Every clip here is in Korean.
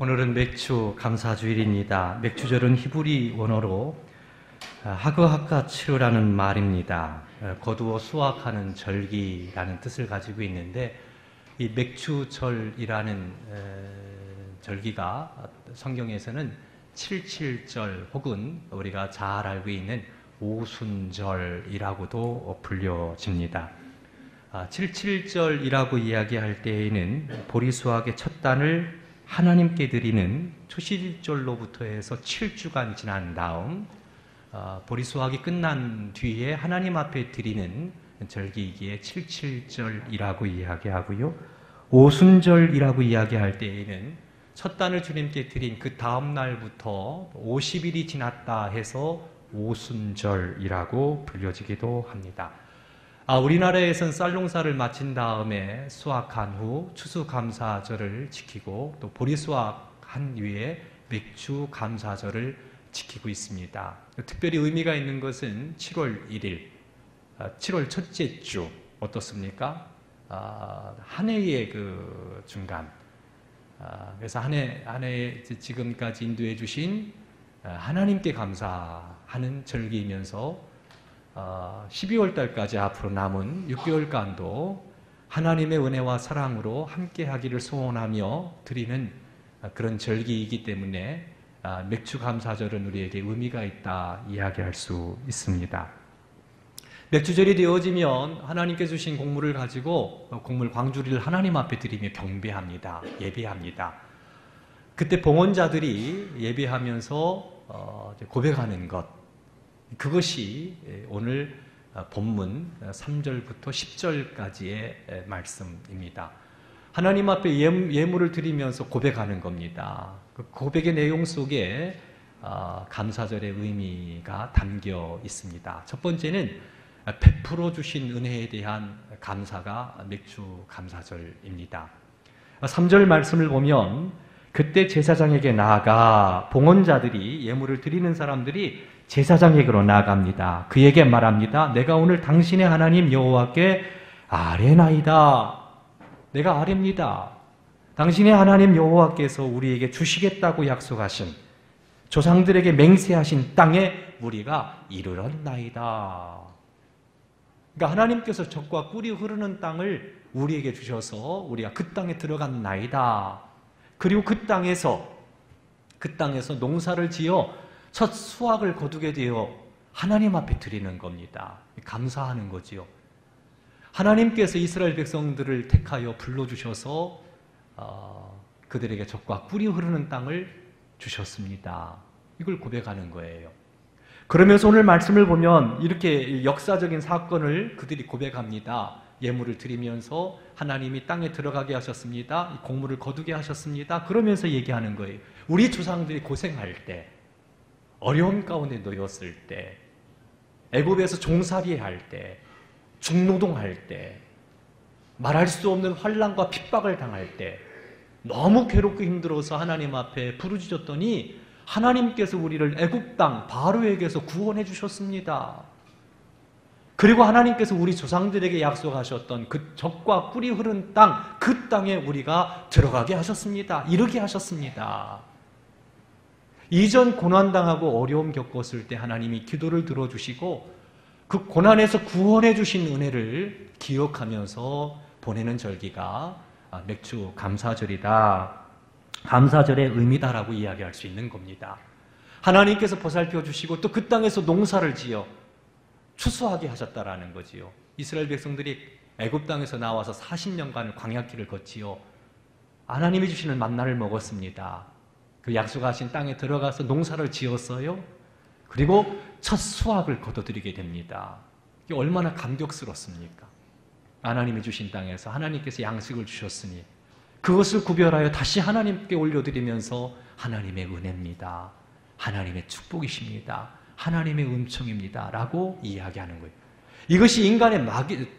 오늘은 맥주 감사주일입니다. 맥주절은 히브리 원어로 하그하카츠라는 말입니다. 거두어 수확하는 절기라는 뜻을 가지고 있는데, 이 맥주절이라는 절기가 성경에서는 77절 혹은 우리가 잘 알고 있는 오순절이라고도 불려집니다. 77절이라고 이야기할 때에는 보리수확의 첫 단을 하나님께 드리는 초실절로부터 해서 7주간 지난 다음 보리수확이 끝난 뒤에 하나님 앞에 드리는 절기이기에 77절이라고 이야기하고요. 오순절이라고 이야기할 때에는 첫 단을 주님께 드린 그 다음 날부터 50일이 지났다 해서 오순절이라고 불려지기도 합니다. 우리나라에서는 쌀농사를 마친 다음에 수확한 후 추수감사절을 지키고 또 보리수확한 뒤에 맥주감사절을 지키고 있습니다. 특별히 의미가 있는 것은 7월 1일, 7월 첫째 주 어떻습니까? 한 해의 그 중간. 그래서 한 해 지금까지 인도해 주신 하나님께 감사하는 절기이면서 12월 달까지 앞으로 남은 6개월간도 하나님의 은혜와 사랑으로 함께 하기를 소원하며 드리는 그런 절기이기 때문에 맥주 감사절은 우리에게 의미가 있다 이야기할 수 있습니다. 맥주절이 되어지면 하나님께 주신 곡물을 가지고 곡물 광주리를 하나님 앞에 드리며 경배합니다. 예배합니다. 그때 봉헌자들이 예배하면서 고백하는 것, 그것이 오늘 본문 3절부터 10절까지의 말씀입니다. 하나님 앞에 예물을 드리면서 고백하는 겁니다. 그 고백의 내용 속에 감사절의 의미가 담겨 있습니다. 첫 번째는 베풀어 주신 은혜에 대한 감사가 맥주 감사절입니다. 3절 말씀을 보면 그때 제사장에게 나아가 봉헌자들이 예물을 드리는 사람들이 제사장에게로 나아갑니다. 그에게 말합니다. 내가 오늘 당신의 하나님 여호와께 아뢰나이다. 내가 아뢰입니다. 당신의 하나님 여호와께서 우리에게 주시겠다고 약속하신 조상들에게 맹세하신 땅에 우리가 이르렀나이다. 그러니까 하나님께서 젖과 꿀이 흐르는 땅을 우리에게 주셔서 우리가 그 땅에 들어갔나이다. 그리고 그 땅에서 농사를 지어 첫 수확을 거두게 되어 하나님 앞에 드리는 겁니다. 감사하는 거지요. 하나님께서 이스라엘 백성들을 택하여 불러주셔서 그들에게 젖과 꿀이 흐르는 땅을 주셨습니다. 이걸 고백하는 거예요. 그러면서 오늘 말씀을 보면 이렇게 역사적인 사건을 그들이 고백합니다. 예물을 드리면서 하나님이 땅에 들어가게 하셨습니다. 곡물을 거두게 하셨습니다. 그러면서 얘기하는 거예요. 우리 조상들이 고생할 때, 어려움 가운데 놓였을 때, 애굽에서 종살이 할 때, 중노동할 때, 말할 수 없는 환난과 핍박을 당할 때, 너무 괴롭고 힘들어서 하나님 앞에 부르짖었더니 하나님께서 우리를 애굽 땅 바로에게서 구원해 주셨습니다. 그리고 하나님께서 우리 조상들에게 약속하셨던 그 젖과 꿀이 흐른 땅, 그 땅에 우리가 들어가게 하셨습니다. 이르게 하셨습니다. 이전 고난당하고 어려움 겪었을 때 하나님이 기도를 들어주시고 그 고난에서 구원해 주신 은혜를 기억하면서 보내는 절기가 맥주 감사절이다. 감사절의 의미다라고 이야기할 수 있는 겁니다. 하나님께서 보살펴 주시고 또 그 땅에서 농사를 지어 추수하게 하셨다라는 거지요. 이스라엘 백성들이 애굽 땅에서 나와서 40년간을 광야길을 걷지요. 하나님이 주시는 만나를 먹었습니다. 그 약속하신 땅에 들어가서 농사를 지었어요. 그리고 첫 수확을 거둬들이게 됩니다. 이게 얼마나 감격스럽습니까? 하나님이 주신 땅에서 하나님께서 양식을 주셨으니 그것을 구별하여 다시 하나님께 올려드리면서 하나님의 은혜입니다. 하나님의 축복이십니다. 하나님의 은총입니다. 라고 이야기하는 거예요. 이것이 인간의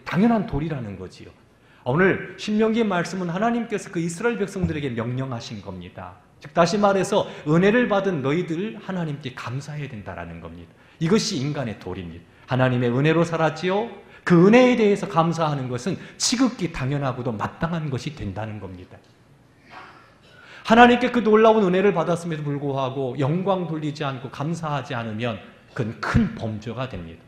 당연한 도리라는 거지요. 오늘 신명기의 말씀은 하나님께서 그 이스라엘 백성들에게 명령하신 겁니다. 즉 다시 말해서 은혜를 받은 너희들 하나님께 감사해야 된다라는 겁니다. 이것이 인간의 도리입니다. 하나님의 은혜로 살았지요. 그 은혜에 대해서 감사하는 것은 지극히 당연하고도 마땅한 것이 된다는 겁니다. 하나님께 그 놀라운 은혜를 받았음에도 불구하고 영광 돌리지 않고 감사하지 않으면 그건 큰 범죄가 됩니다.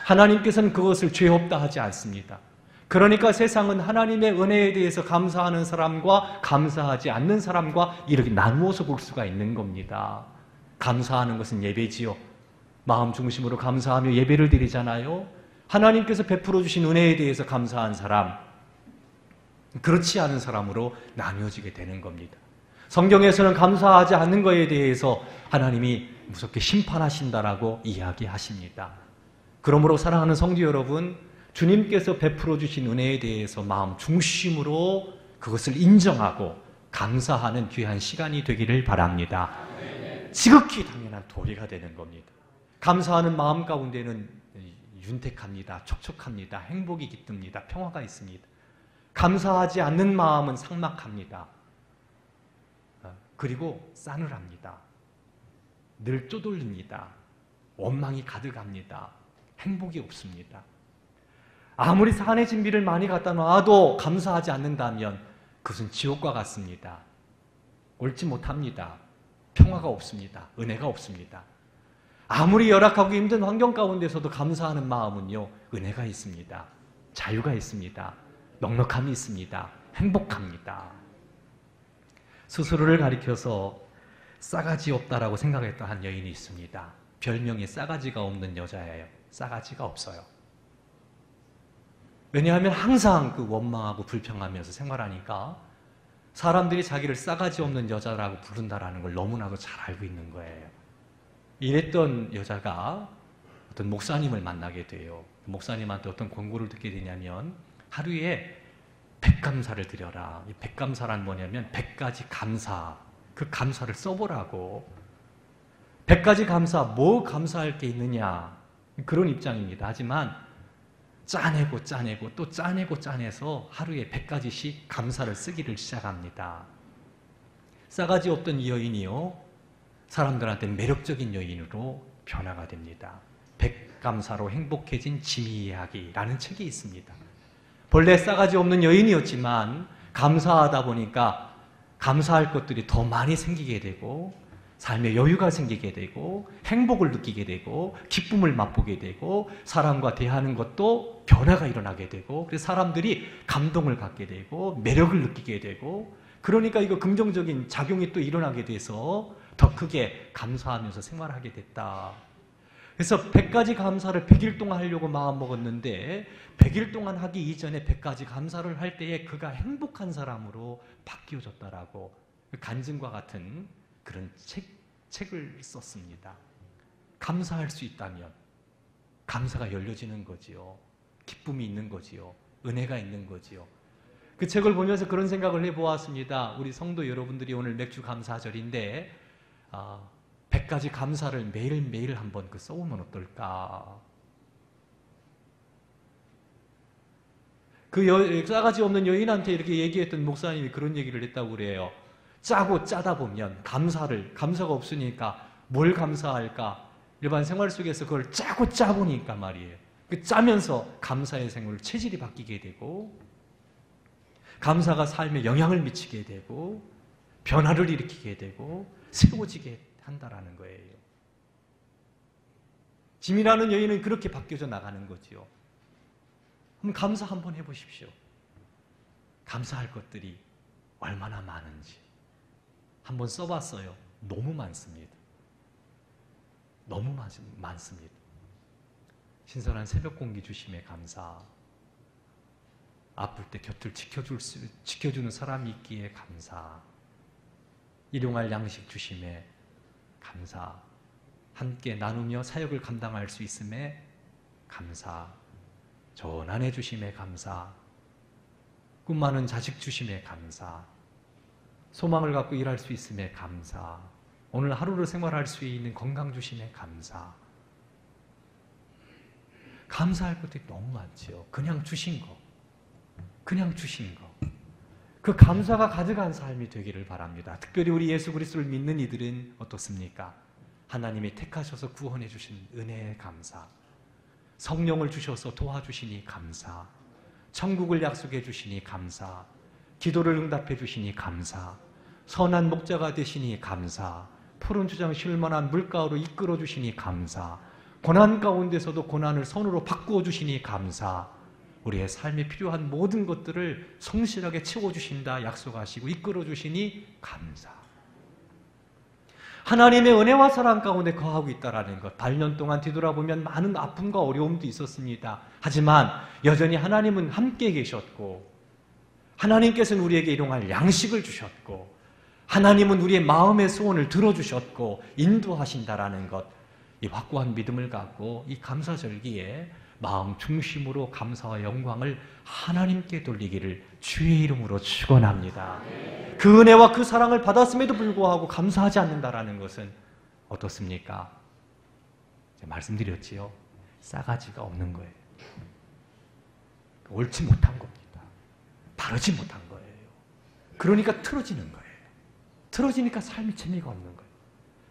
하나님께서는 그것을 죄 없다 하지 않습니다. 그러니까 세상은 하나님의 은혜에 대해서 감사하는 사람과 감사하지 않는 사람과 이렇게 나누어서 볼 수가 있는 겁니다. 감사하는 것은 예배지요. 마음 중심으로 감사하며 예배를 드리잖아요. 하나님께서 베풀어 주신 은혜에 대해서 감사한 사람, 그렇지 않은 사람으로 나뉘어지게 되는 겁니다. 성경에서는 감사하지 않는 것에 대해서 하나님이 무섭게 심판하신다라고 이야기하십니다. 그러므로 사랑하는 성도 여러분, 주님께서 베풀어 주신 은혜에 대해서 마음 중심으로 그것을 인정하고 감사하는 귀한 시간이 되기를 바랍니다. 지극히 당연한 도리가 되는 겁니다. 감사하는 마음 가운데는 윤택합니다. 촉촉합니다. 행복이 깃듭니다. 평화가 있습니다. 감사하지 않는 마음은 삭막합니다. 그리고 싸늘합니다. 늘 쪼들립니다. 원망이 가득합니다. 행복이 없습니다. 아무리 산의 진비를 많이 갖다 놔도 감사하지 않는다면 그것은 지옥과 같습니다. 옳지 못합니다. 평화가 없습니다. 은혜가 없습니다. 아무리 열악하고 힘든 환경 가운데서도 감사하는 마음은요, 은혜가 있습니다. 자유가 있습니다. 넉넉함이 있습니다. 행복합니다. 스스로를 가리켜서 싸가지 없다라고 생각했던 한 여인이 있습니다. 별명이 싸가지가 없는 여자예요. 싸가지가 없어요. 왜냐하면 항상 그 원망하고 불평하면서 생활하니까 사람들이 자기를 싸가지 없는 여자라고 부른다라는 걸 너무나도 잘 알고 있는 거예요. 이랬던 여자가 어떤 목사님을 만나게 돼요. 목사님한테 어떤 권고를 듣게 되냐면 하루에 100감사를 드려라. 이 100감사란 뭐냐면 100가지 감사, 그 감사를 써보라고. 100가지 감사, 뭐 감사할 게 있느냐, 그런 입장입니다. 하지만 짜내고 짜내고 또 짜내고 짜내서 하루에 100가지씩 감사를 쓰기를 시작합니다. 싸가지 없던 이 여인이요, 사람들한테 매력적인 여인으로 변화가 됩니다. 100감사로 행복해진 지미 이야기라는 책이 있습니다. 본래 싸가지 없는 여인이었지만 감사하다 보니까 감사할 것들이 더 많이 생기게 되고 삶에 여유가 생기게 되고 행복을 느끼게 되고 기쁨을 맛보게 되고 사람과 대하는 것도 변화가 일어나게 되고 그래서 사람들이 감동을 갖게 되고 매력을 느끼게 되고 그러니까 이거 긍정적인 작용이 또 일어나게 돼서 더 크게 감사하면서 생활하게 됐다. 그래서 100가지 감사를 100일 동안 하려고 마음먹었는데 100일 동안 하기 이전에 100가지 감사를 할 때에 그가 행복한 사람으로 바뀌어졌다라고 간증과 같은 그런 책을 썼습니다. 감사할 수 있다면 감사가 열려지는 거지요. 기쁨이 있는 거지요. 은혜가 있는 거지요. 그 책을 보면서 그런 생각을 해보았습니다. 우리 성도 여러분들이 오늘 맥주 감사절인데 100가지 감사를 매일매일 한번 써보면 어떨까? 그 싸가지 없는 여인한테 이렇게 얘기했던 목사님이 그런 얘기를 했다고 그래요. 짜고 짜다 보면 감사가 없으니까 뭘 감사할까? 일반 생활 속에서 그걸 짜고 짜보니까 말이에요. 그 짜면서 감사의 생활 체질이 바뀌게 되고 감사가 삶에 영향을 미치게 되고 변화를 일으키게 되고 세워지게 한다라는 거예요. 짐이라는 여인은 그렇게 바뀌어져 나가는 거지요. 한번 감사 한번 해보십시오. 감사할 것들이 얼마나 많은지 한번 써봤어요. 너무 많습니다. 너무 많습니다. 신선한 새벽 공기 주심에 감사, 아플 때 곁을 지켜주는 사람이 있기에 감사, 일용할 양식 주심에 감사, 함께 나누며 사역을 감당할 수 있음에 감사, 좋은 아내 주심에 감사, 꿈 많은 자식 주심에 감사, 소망을 갖고 일할 수 있음에 감사, 오늘 하루를 생활할 수 있는 건강 주심에 감사. 감사할 것들이 너무 많지요. 그냥 주신 거. 그 감사가 가득한 삶이 되기를 바랍니다. 특별히 우리 예수 그리스도를 믿는 이들은 어떻습니까? 하나님이 택하셔서 구원해 주신 은혜에 감사, 성령을 주셔서 도와주시니 감사, 천국을 약속해 주시니 감사, 기도를 응답해 주시니 감사, 선한 목자가 되시니 감사. 푸른 주장 쉴만한 물가로 이끌어 주시니 감사. 고난 가운데서도 고난을 선으로 바꾸어 주시니 감사. 우리의 삶에 필요한 모든 것들을 성실하게 채워주신다 약속하시고 이끌어 주시니 감사. 하나님의 은혜와 사랑 가운데 거하고 있다라는 것. 8년 동안 뒤돌아보면 많은 아픔과 어려움도 있었습니다. 하지만 여전히 하나님은 함께 계셨고, 하나님께서는 우리에게 일용할 양식을 주셨고, 하나님은 우리의 마음의 소원을 들어주셨고 인도하신다라는 것. 이 확고한 믿음을 갖고 이 감사절기에 마음 중심으로 감사와 영광을 하나님께 돌리기를 주의 이름으로 축원합니다. 그 은혜와 그 사랑을 받았음에도 불구하고 감사하지 않는다라는 것은 어떻습니까? 제가 말씀드렸지요. 싸가지가 없는 거예요. 옳지 못한 겁니다. 바르지 못한 거예요. 그러니까 틀어지는 거예요. 틀어지니까 삶이 재미가 없는 거예요.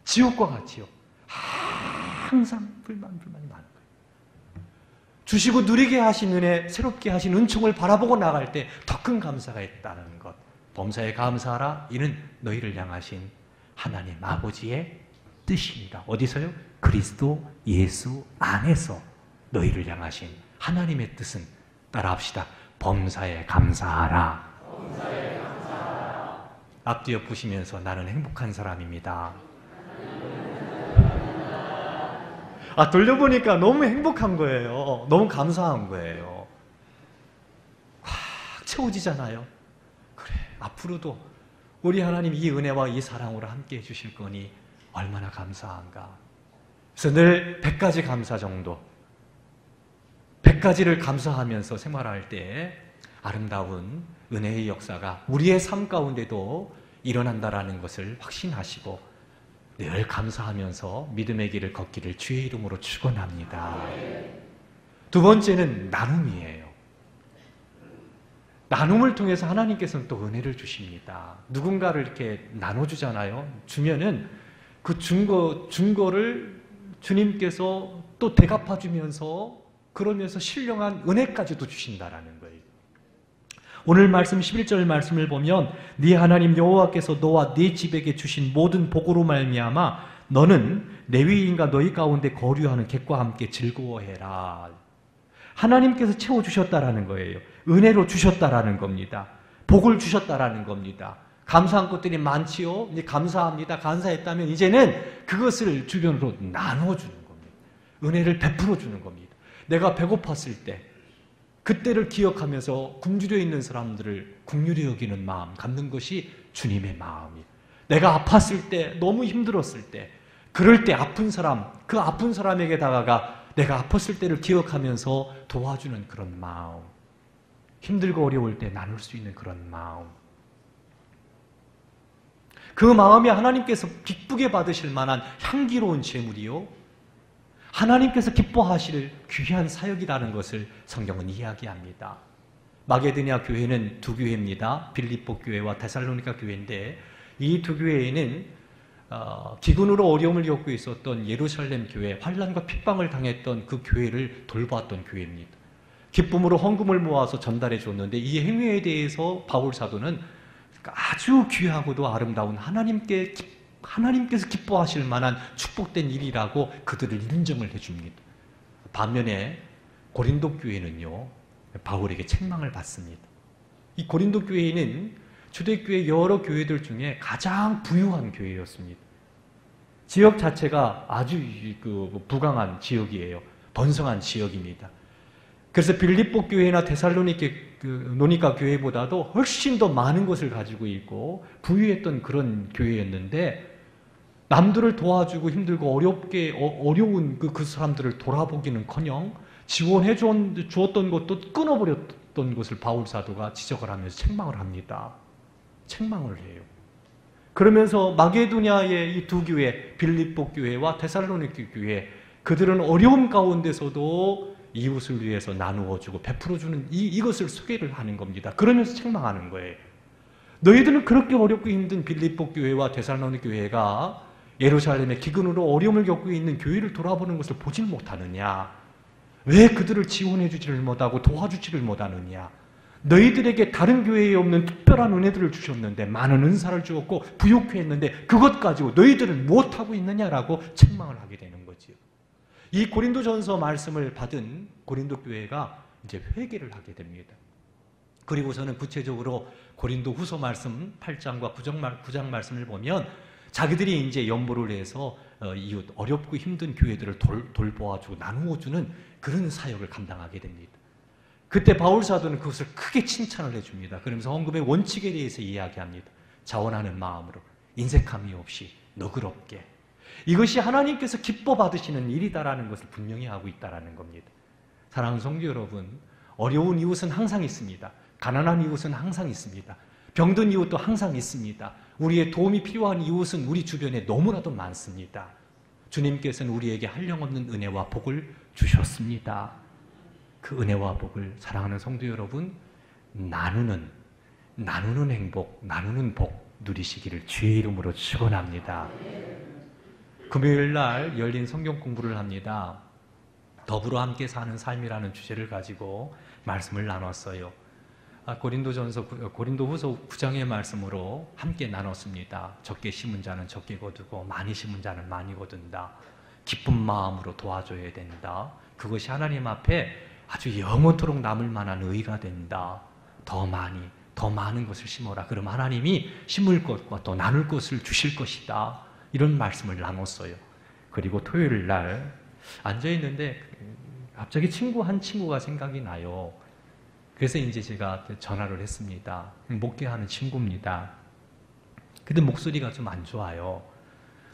지옥과 같이요. 항상 불만이 많은 거예요. 주시고 누리게 하신 은혜, 새롭게 하신 은총을 바라보고 나갈 때 더 큰 감사가 있다는 것. 범사에 감사하라. 이는 너희를 향하신 하나님 아버지의 뜻입니다. 어디서요? 그리스도 예수 안에서 너희를 향하신 하나님의 뜻은 따라합시다. 범사에 감사하라. 범사에 감사하라. 앞뒤 엎으시면서 나는 행복한 사람입니다. 돌려보니까 너무 행복한 거예요. 너무 감사한 거예요. 확 채워지잖아요. 그래, 앞으로도 우리 하나님 이 은혜와 이 사랑으로 함께 해주실 거니 얼마나 감사한가. 그래서 늘 100가지 감사 정도, 100가지를 감사하면서 생활할 때 아름다운 은혜의 역사가 우리의 삶 가운데도 일어난다라는 것을 확신하시고 늘 감사하면서 믿음의 길을 걷기를 주의 이름으로 축원합니다. 두 번째는 나눔이에요. 나눔을 통해서 하나님께서는 또 은혜를 주십니다. 누군가를 이렇게 나눠주잖아요. 주면은 그 준 거를 주님께서 또 되갚아주면서 그러면서 신령한 은혜까지도 주신다라는 거예요. 오늘 말씀 11절 말씀을 보면 네 하나님 여호와께서 너와 네 집에게 주신 모든 복으로 말미암아 너는 레위인과 너희 가운데 거류하는 객과 함께 즐거워해라. 하나님께서 채워주셨다라는 거예요. 은혜로 주셨다라는 겁니다. 복을 주셨다라는 겁니다. 감사한 것들이 많지요. 이제 감사합니다. 감사했다면 이제는 그것을 주변으로 나눠주는 겁니다. 은혜를 베풀어 주는 겁니다. 내가 배고팠을 때 그때를 기억하면서 굶주려 있는 사람들을 긍휼히 여기는 마음 갖는 것이 주님의 마음이에요. 내가 아팠을 때, 너무 힘들었을 때, 그럴 때 아픈 사람, 그 아픈 사람에게 다가가 내가 아팠을 때를 기억하면서 도와주는 그런 마음, 힘들고 어려울 때 나눌 수 있는 그런 마음, 그 마음이 하나님께서 기쁘게 받으실 만한 향기로운 제물이요, 하나님께서 기뻐하실 귀한 사역이라는 것을 성경은 이야기합니다. 마게도냐 교회는 두 교회입니다. 빌립보 교회와 데살로니가 교회인데 이 두 교회에는 기근으로 어려움을 겪고 있었던 예루살렘 교회, 환난과 핍박을 당했던 그 교회를 돌보았던 교회입니다. 기쁨으로 헌금을 모아서 전달해 줬는데 이 행위에 대해서 바울 사도는 아주 귀하고도 아름다운 하나님께서 기뻐하실 만한 축복된 일이라고 그들을 인정을 해줍니다. 반면에 고린도 교회는요, 바울에게 책망을 받습니다. 이 고린도 교회는 초대교회 여러 교회들 중에 가장 부유한 교회였습니다. 지역 자체가 아주 부강한 지역이에요. 번성한 지역입니다. 그래서 빌립보 교회나 데살로니가 교회보다도 훨씬 더 많은 것을 가지고 있고 부유했던 그런 교회였는데 남들을 도와주고 힘들고 어려운 그 사람들을 돌아보기는커녕 지원해 주었던 것도 끊어버렸던 것을 바울 사도가 지적을 하면서 책망을 합니다. 책망을 해요. 그러면서 마게도냐의 이 두 교회, 빌립보 교회와 데살로니가 교회, 그들은 어려움 가운데서도 이웃을 위해서 나누어주고 베풀어주는 이것을 소개를 하는 겁니다. 그러면서 책망하는 거예요. 너희들은 그렇게 어렵고 힘든 빌립보 교회와 데살로니가 교회가 예루살렘의 기근으로 어려움을 겪고 있는 교회를 돌아보는 것을 보질 못하느냐? 왜 그들을 지원해 주지를 못하고 도와주지를 못하느냐? 너희들에게 다른 교회에 없는 특별한 은혜들을 주셨는데 많은 은사를 주었고 부욕해 했는데 그것 가지고 너희들은 무엇하고 있느냐라고 책망을 하게 되는 거지요. 이 고린도전서 말씀을 받은 고린도 교회가 이제 회개를 하게 됩니다. 그리고서는 구체적으로 고린도 후서 말씀 8장과 9장 말씀을 보면 자기들이 이제 연보를 해서 이웃 어렵고 힘든 교회들을 돌보아주고 나누어주는 그런 사역을 감당하게 됩니다. 그때 바울 사도는 그것을 크게 칭찬을 해줍니다. 그러면서 헌금의 원칙에 대해서 이야기합니다. 자원하는 마음으로 인색함이 없이 너그럽게. 이것이 하나님께서 기뻐 받으시는 일이다라는 것을 분명히 하고 있다라는 겁니다. 사랑하는 성도 여러분, 어려운 이웃은 항상 있습니다. 가난한 이웃은 항상 있습니다. 병든 이웃도 항상 있습니다. 우리의 도움이 필요한 이웃은 우리 주변에 너무나도 많습니다. 주님께서는 우리에게 한량없는 은혜와 복을 주셨습니다. 그 은혜와 복을 사랑하는 성도 여러분, 나누는 행복, 나누는 복 누리시기를 주의 이름으로 축원합니다. 금요일 날 열린 성경 공부를 합니다. 더불어 함께 사는 삶이라는 주제를 가지고 말씀을 나눴어요. 고린도후서 9장의 말씀으로 함께 나눴습니다. 적게 심은 자는 적게 거두고 많이 심은 자는 많이 거둔다. 기쁜 마음으로 도와줘야 된다. 그것이 하나님 앞에 아주 영원토록 남을 만한 의가 된다. 더 많은 것을 심어라. 그럼 하나님이 심을 것과 또 나눌 것을 주실 것이다. 이런 말씀을 나눴어요. 그리고 토요일 날 앉아있는데 갑자기 한 친구가 생각이 나요. 그래서 이제 제가 전화를 했습니다. 목회하는 친구입니다. 근데 목소리가 좀 안 좋아요.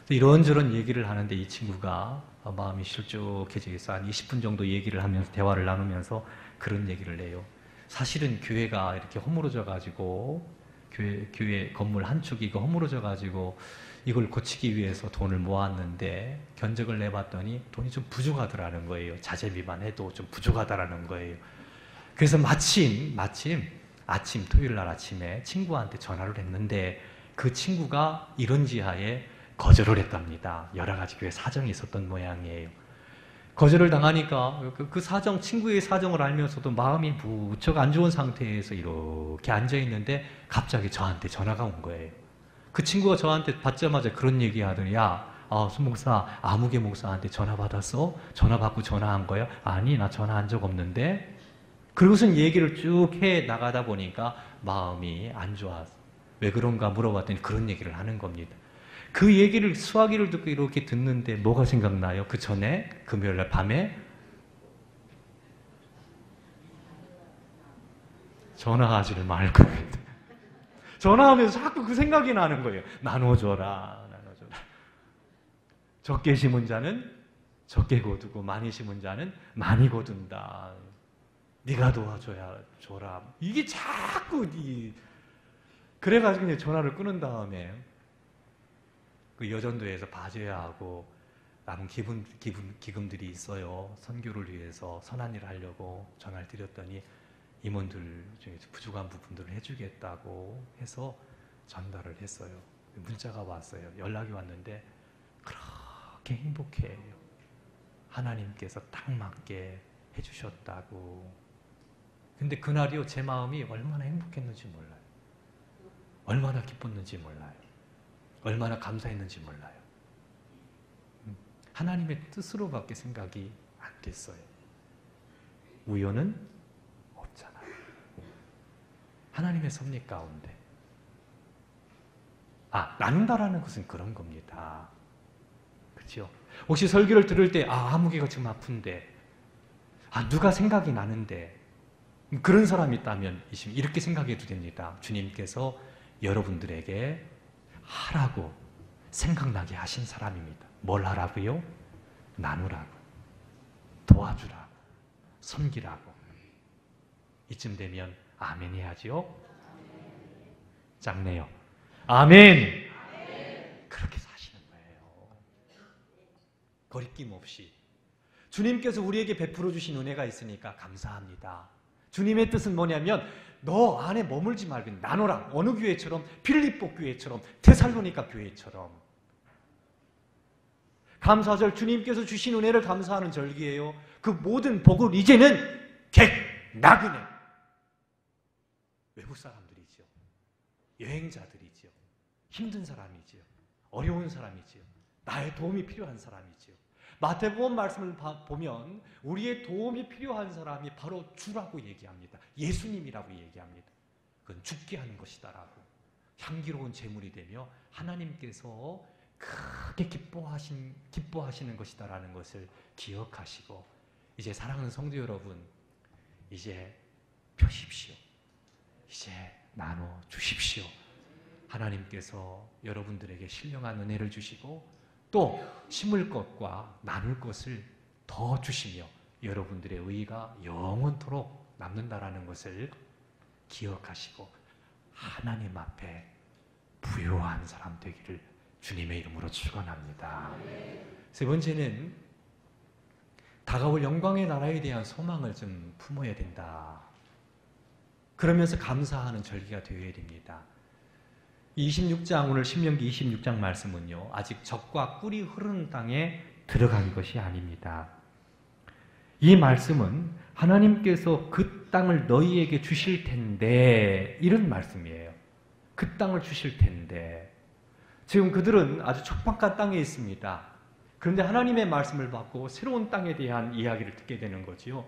이런저런 얘기를 하는데 이 친구가 마음이 실족해져서 한 20분 정도 얘기를 하면서 대화를 나누면서 그런 얘기를 해요. 사실은 교회가 이렇게 허물어져 가지고 교회 건물 한 축이 허물어져 가지고 이걸 고치기 위해서 돈을 모았는데 견적을 내봤더니 돈이 좀 부족하더라는 거예요. 자재비만 해도 좀 부족하다라는 거예요. 그래서 마침 토요일 날 아침에 친구한테 전화를 했는데 그 친구가 이런 지하에 거절을 했답니다. 여러 가지 교회 사정이 있었던 모양이에요. 거절을 당하니까 그 사정, 친구의 사정을 알면서도 마음이 무척 안 좋은 상태에서 이렇게 앉아있는데 갑자기 저한테 전화가 온 거예요. 그 친구가 저한테 받자마자 그런 얘기 하더니, 야, 손 목사, 아무개 목사한테 전화 받았어? 전화 받고 전화한 거야? 아니, 나 전화한 적 없는데? 그러고선 얘기를 쭉 해 나가다 보니까 마음이 안 좋아서 왜 그런가 물어봤더니 그런 얘기를 하는 겁니다. 그 얘기를 수화기를 듣고 이렇게 듣는데 뭐가 생각나요? 그 전에 금요일날 밤에 전화하지를 말고 전화하면서 자꾸 그 생각이 나는 거예요. 나눠줘라. 적게 심은 자는 적게 거두고 많이 심은 자는 많이 거둔다. 네가 도와줘라. 이게 자꾸 그래가지고 이제 전화를 끊은 다음에 그 여전도에서 봐줘야 하고 남은 기금들이 있어요. 선교를 위해서 선한 일을 하려고 전화를 드렸더니 임원들 중에서 부족한 부분들을 해주겠다고 해서 전달을 했어요. 문자가 왔어요. 연락이 왔는데 그렇게 행복해요. 하나님께서 딱 맞게 해주셨다고. 근데 그날이요, 제 마음이 얼마나 행복했는지 몰라요. 얼마나 기뻤는지 몰라요. 얼마나 감사했는지 몰라요. 하나님의 뜻으로밖에 생각이 안 됐어요. 우연은 없잖아요. 하나님의 섭리 가운데. 나눈다라는 것은 그런 겁니다. 그렇죠? 혹시 설교를 들을 때 아무개가 지금 아픈데 누가 생각이 나는데 그런 사람이 있다면 이렇게 생각해도 됩니다. 주님께서 여러분들에게 하라고 생각나게 하신 사람입니다. 뭘 하라고요? 나누라고, 도와주라고, 섬기라고. 이쯤 되면 아멘 해야지요. 작네요. 아멘. 그렇게 사시는 거예요. 거리낌 없이. 주님께서 우리에게 베풀어 주신 은혜가 있으니까 감사합니다. 주님의 뜻은 뭐냐면 너 안에 머물지 말고 나눠라. 어느 교회처럼? 필립보 교회처럼, 데살로니가 교회처럼. 감사절 주님께서 주신 은혜를 감사하는 절기예요. 그 모든 복을 이제는 나그네 외국 사람들이죠. 여행자들이죠. 힘든 사람이지요. 어려운 사람이지요. 나의 도움이 필요한 사람이지요. 마태복음 말씀을 보면 우리의 도움이 필요한 사람이 바로 주라고 얘기합니다. 예수님이라고 얘기합니다. 그건 죽게 하는 것이다라고. 향기로운 제물이 되며 하나님께서 크게 기뻐하시는 것이다라는 것을 기억하시고, 이제 사랑하는 성도 여러분, 이제 펴십시오. 이제 나눠 주십시오. 하나님께서 여러분들에게 신령한 은혜를 주시고 또 심을 것과 나눌 것을 더 주시며 여러분들의 의가 영원토록 남는다라는 것을 기억하시고 하나님 앞에 부요한 사람 되기를 주님의 이름으로 축원합니다. 세 번째는 다가올 영광의 나라에 대한 소망을 좀 품어야 된다. 그러면서 감사하는 절기가 되어야 됩니다. 26장, 오늘 신명기 26장 말씀은요, 아직 젖과 꿀이 흐르는 땅에 들어간 것이 아닙니다. 이 말씀은 하나님께서 그 땅을 너희에게 주실 텐데, 이런 말씀이에요. 그 땅을 주실 텐데. 지금 그들은 아주 척박한 땅에 있습니다. 그런데 하나님의 말씀을 받고 새로운 땅에 대한 이야기를 듣게 되는 거지요.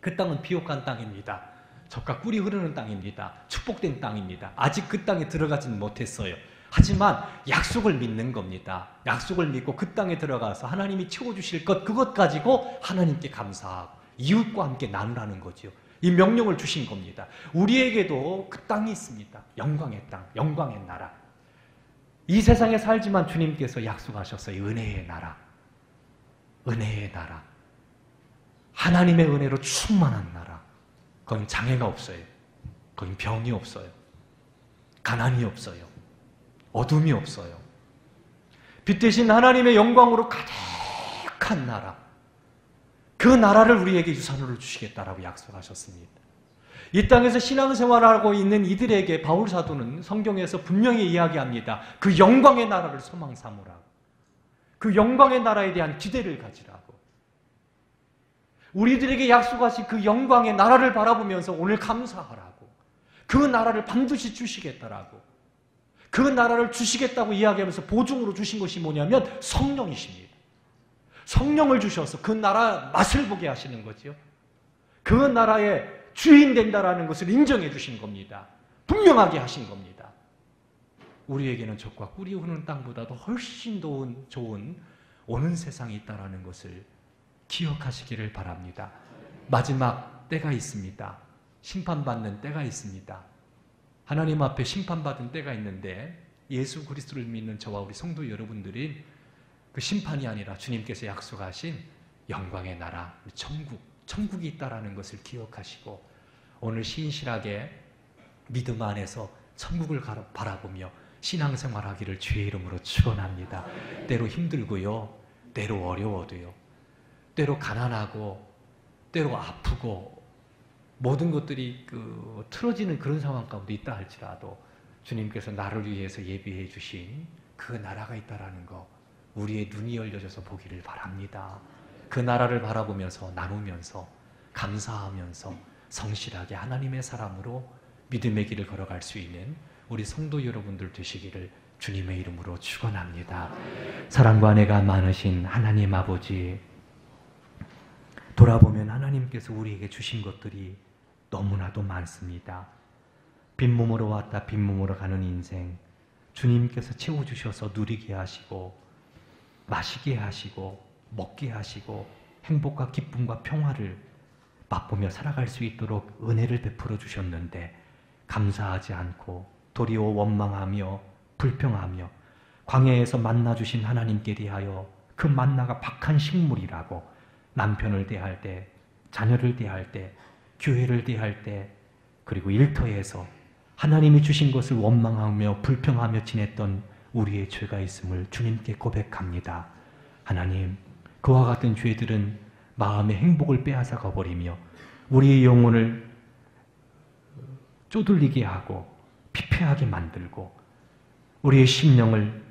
그 땅은 비옥한 땅입니다. 젖과 꿀이 흐르는 땅입니다. 축복된 땅입니다. 아직 그 땅에 들어가지는 못했어요. 하지만 약속을 믿는 겁니다. 약속을 믿고 그 땅에 들어가서 하나님이 채워주실 것, 그것 가지고 하나님께 감사하고 이웃과 함께 나누라는 거죠. 이 명령을 주신 겁니다. 우리에게도 그 땅이 있습니다. 영광의 땅, 영광의 나라. 이 세상에 살지만 주님께서 약속하셨어요. 은혜의 나라. 은혜의 나라. 하나님의 은혜로 충만한 나라. 거긴 장애가 없어요. 거긴 병이 없어요. 가난이 없어요. 어둠이 없어요. 빛 대신 하나님의 영광으로 가득한 나라. 그 나라를 우리에게 유산으로 주시겠다라고 약속하셨습니다. 이 땅에서 신앙생활하고 있는 이들에게 바울 사도는 성경에서 분명히 이야기합니다. 그 영광의 나라를 소망 삼으라고. 그 영광의 나라에 대한 기대를 가지라고. 우리들에게 약속하신 그 영광의 나라를 바라보면서 오늘 감사하라고. 그 나라를 반드시 주시겠다라고. 그 나라를 주시겠다고 이야기하면서 보증으로 주신 것이 뭐냐면 성령이십니다. 성령을 주셔서 그 나라 맛을 보게 하시는 거죠. 그 나라의 주인 된다라는 것을 인정해 주신 겁니다. 분명하게 하신 겁니다. 우리에게는 젖과 꿀이 흐르는 땅보다도 훨씬 좋은 오는 세상이 있다라는 것을 기억하시기를 바랍니다. 마지막 때가 있습니다. 심판받는 때가 있습니다. 하나님 앞에 심판받은 때가 있는데 예수 그리스도를 믿는 저와 우리 성도 여러분들이 그 심판이 아니라 주님께서 약속하신 영광의 나라, 천국이 있다라는 것을 기억하시고 오늘 신실하게 믿음 안에서 천국을 바라보며 신앙생활하기를 주의 이름으로 축원합니다. 때로 힘들고요, 때로 어려워도요, 때로 가난하고 때로 아프고 모든 것들이 틀어지는 그런 상황 가운데 있다 할지라도 주님께서 나를 위해서 예비해 주신 그 나라가 있다라는 거 우리의 눈이 열려져서 보기를 바랍니다. 그 나라를 바라보면서 나누면서 감사하면서 성실하게 하나님의 사람으로 믿음의 길을 걸어갈 수 있는 우리 성도 여러분들 되시기를 주님의 이름으로 축원합니다. 사랑과 은혜가 많으신 하나님 아버지, 돌아보면 하나님께서 우리에게 주신 것들이 너무나도 많습니다. 빈몸으로 왔다 빈몸으로 가는 인생, 주님께서 채워주셔서 누리게 하시고 마시게 하시고 먹게 하시고 행복과 기쁨과 평화를 맛보며 살아갈 수 있도록 은혜를 베풀어 주셨는데 감사하지 않고 도리어 원망하며 불평하며 광야에서 만나 주신 하나님께 대하여 그 만나가 박한 식물이라고 남편을 대할 때, 자녀를 대할 때, 교회를 대할 때, 그리고 일터에서 하나님이 주신 것을 원망하며 불평하며 지냈던 우리의 죄가 있음을 주님께 고백합니다. 하나님, 그와 같은 죄들은 마음의 행복을 빼앗아가 버리며 우리의 영혼을 쪼들리게 하고 피폐하게 만들고 우리의 심령을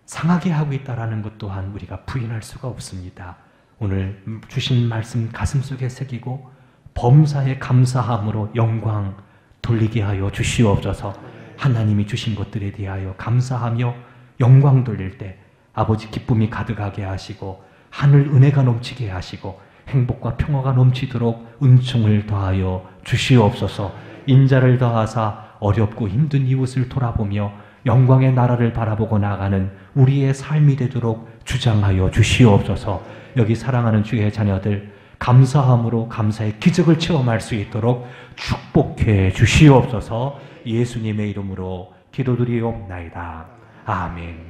상하게 하고 있다는 것 또한 우리가 부인할 수가 없습니다. 오늘 주신 말씀 가슴속에 새기고 범사에 감사함으로 영광 돌리게 하여 주시옵소서. 하나님이 주신 것들에 대하여 감사하며 영광 돌릴 때 아버지 기쁨이 가득하게 하시고 하늘 은혜가 넘치게 하시고 행복과 평화가 넘치도록 은총을 더하여 주시옵소서. 인자를 더하사 어렵고 힘든 이웃을 돌아보며 영광의 나라를 바라보고 나가는 우리의 삶이 되도록 주장하여 주시옵소서. 여기 사랑하는 주의 자녀들 감사함으로 감사의 기적을 체험할 수 있도록 축복해 주시옵소서. 예수님의 이름으로 기도드리옵나이다. 아멘.